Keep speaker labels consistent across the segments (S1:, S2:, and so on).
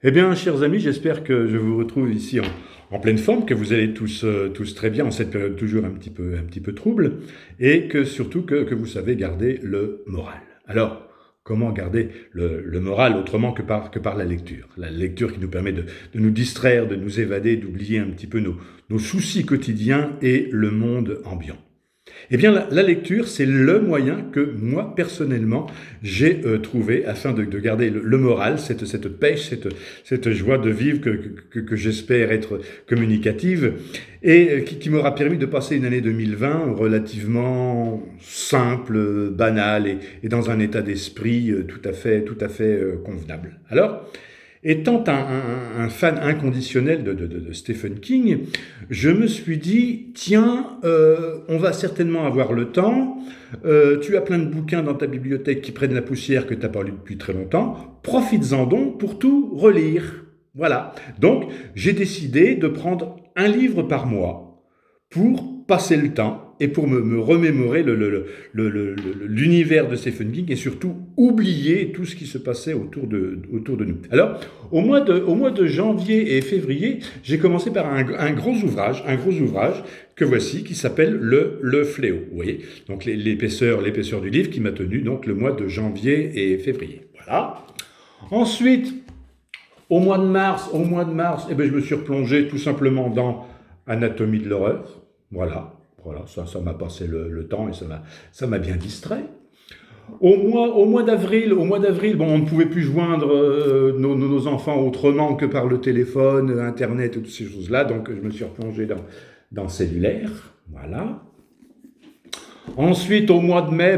S1: Eh bien, chers amis, j'espère que je vous retrouve ici en pleine forme, que vous allez tous très bien en cette période toujours un petit peu trouble, et que surtout que vous savez garder le moral. Alors, comment garder le moral autrement que par la lecture? La lecture qui nous permet de nous distraire, de nous évader, d'oublier un petit peu nos soucis quotidiens et le monde ambiant. Eh bien, la lecture, c'est le moyen que moi, personnellement, j'ai trouvé afin de garder le moral, cette pêche, cette joie de vivre que j'espère être communicative et qui m'aura permis de passer une année 2020 relativement simple, banale et dans un état d'esprit tout à fait convenable. Alors, étant un fan inconditionnel de Stephen King, je me suis dit, tiens, on va certainement avoir le temps, tu as plein de bouquins dans ta bibliothèque qui prennent la poussière que tu n'as pas lu depuis très longtemps, profites-en donc pour tout relire. Voilà. Donc, j'ai décidé de prendre un livre par mois pour passer le temps et pour me remémorer l'univers de Stephen King et surtout oublier tout ce qui se passait autour de nous. Alors, au mois de janvier et février, j'ai commencé par un gros ouvrage que voici, qui s'appelle le Fléau. Vous voyez, donc l'épaisseur du livre qui m'a tenu donc le mois de janvier et février. Voilà. Ensuite, au mois de mars, eh ben, je me suis replongé tout simplement dans Anatomie de l'horreur. Voilà, ça m'a passé le temps et ça m'a bien distrait. Au mois d'avril, bon, on ne pouvait plus joindre nos enfants autrement que par le téléphone, Internet et toutes ces choses-là, donc je me suis replongé dans cellulaire, voilà. Ensuite, au mois de mai,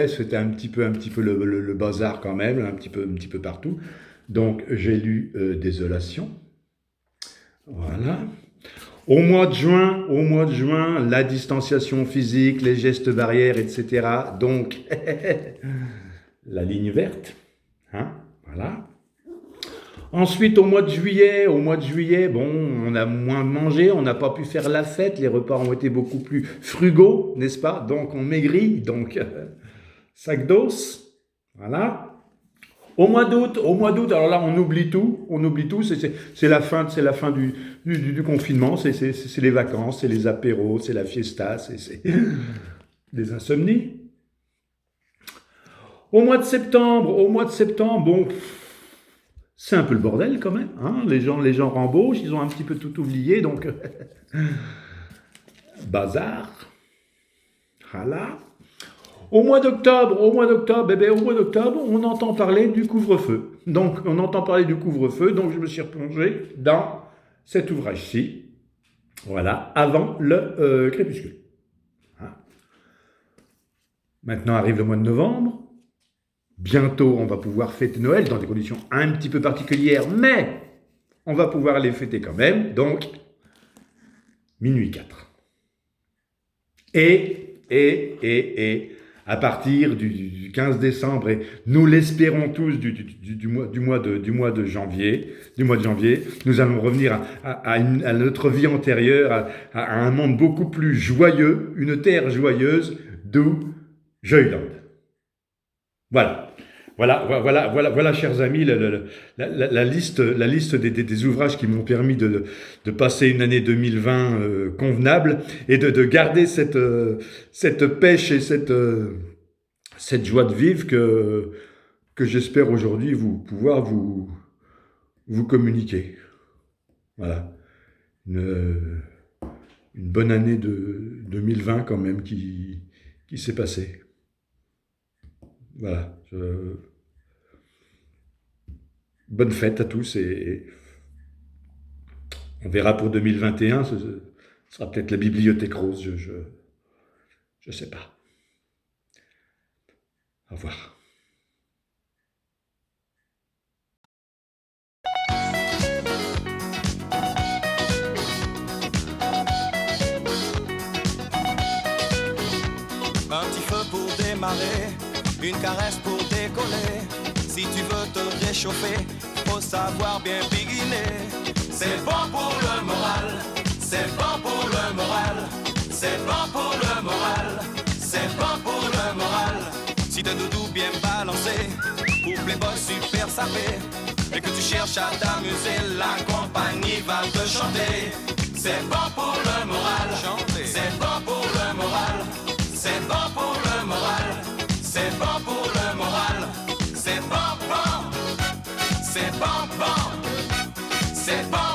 S1: c'était un petit peu le bazar quand même, un petit peu partout. Donc, j'ai lu Désolation, voilà. Au mois de juin, la distanciation physique, les gestes barrières, etc. Donc, la ligne verte, hein, voilà. Ensuite, au mois de juillet, bon, on a moins mangé, on n'a pas pu faire la fête, les repas ont été beaucoup plus frugaux, n'est-ce pas? Donc, on maigrit, donc, sac d'os, voilà. Au mois d'août, alors là, on oublie tout, c'est la fin du confinement, c'est les vacances, c'est les apéros, c'est la fiesta, c'est des insomnies. Au mois de septembre, bon, c'est un peu le bordel quand même, hein, les gens rembauchent, ils ont un petit peu tout oublié, donc, bazar, voilà. Au mois d'octobre, on entend parler du couvre-feu. Donc, je me suis replongé dans cet ouvrage-ci. Voilà, avant le crépuscule. Hein. Maintenant arrive le mois de novembre. Bientôt, on va pouvoir fêter Noël dans des conditions un petit peu particulières, mais on va pouvoir les fêter quand même. Donc, minuit 4. Et à partir du 15 décembre, et nous l'espérons tous, du mois de janvier, nous allons revenir à notre vie antérieure, à un monde beaucoup plus joyeux, une terre joyeuse, d'où Joyland. Voilà, chers amis, la liste des ouvrages qui m'ont permis de passer une année 2020 convenable et de garder cette pêche et cette joie de vivre que j'espère aujourd'hui pouvoir vous communiquer. Voilà. Une bonne année de 2020 quand même qui s'est passée. Voilà. Bonne fête à tous et on verra pour 2021, ce sera peut-être la bibliothèque rose, je sais pas. Au revoir.
S2: Un petit feu pour démarrer, une caresse pour décoller. Si tu veux te réchauffer, faut savoir bien biguiner. C'est bon pour le moral, c'est bon pour le moral, c'est bon pour le moral, c'est bon pour le moral. Si t'as doudou bien balancé, ou playboy super sapé, et que tu cherches à t'amuser, la compagnie va te chanter. C'est bon pour le moral, c'est bon pour le moral, c'est bon pour le moral, c'est bon pour le moral, c'est bon, bon, c'est bon, bon, c'est bon.